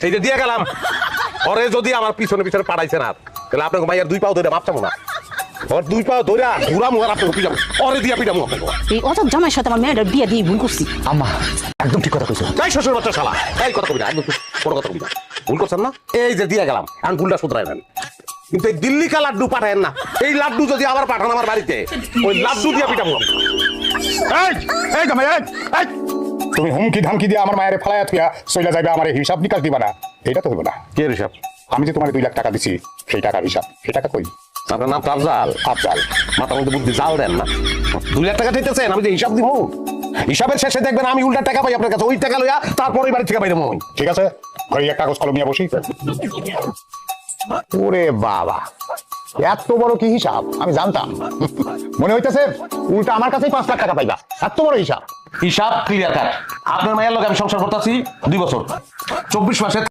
এই যে দিয়ে গেলাম পরে যদি আমার পিছনে পিছনে পাঠাইছে না তাহলে আপনাকে মাইয়ার 2 পাও ধরে মাপ চাবো না ওর 2 পাও ধরে ঘুরা মুহার আপনাকে পিটাবো পরে দিয়া পিটাবো আপনাকে এই অত জামাইয়ের সাথে আমার মেয়েটার বিয়ে দিয়ে ভুল করছি। আম্মা একদম ঠিক কথা কইছো। তাই শ্বশুর বাচ্চা শালা এই কথা কবি না একদম কোনো কথা কবি না ভুল করছেন না এই যে দিয়ে গেলাম এখন ভুলটা শুধরাইবেন কিন্তু এই দিল্লি কা লাড্ডু পাঠায়েন না এই লাড্ডু যদি আবার পাঠান আমার বাড়িতে ওই লাড্ডু দিয়া পিটাবো এই এই জামাই এই তুমি হুমকি ধামকি দিয়ে আমার মায়ের ফালায়া থুয়া চইলা যাইবে আমার হিসাব নিকাশ দিবা না, এটা তো হইব না। কে হিসাব আমি যে তোমার 2 লাখ টাকা দিছি সেই টাকার হিসাব, সেই টাকা কই? আপনার নাম তো আফজাল আফজাল মাথার মধ্যে বুদ্ধি জাল দেন না 2 লাখ টাকা দিতেছেন আমি যে হিসাব দিব হিসাবের শেষে দেখবেন আমি উল্টা টাকা পাই আপনার কাছে ওই টাকা লইয়া তারপর ওই বাড়ি থেকে বাইরে মই ঠিক আছে, ঘরে এক কাগজ কলম নিয়ে বসি। ওরে বাবা এত বড় কি হিসাব আমি জানতাম। মনে হইতেছে উল্টা আমার কাছেই 5 লাখ টাকা পাইবা, এত বড় হিসাব। হিসাব ক্লিয়ার কাট আপনার মায়ের লগে আমি সংসার করতেছি 2 বছর 24 মাসে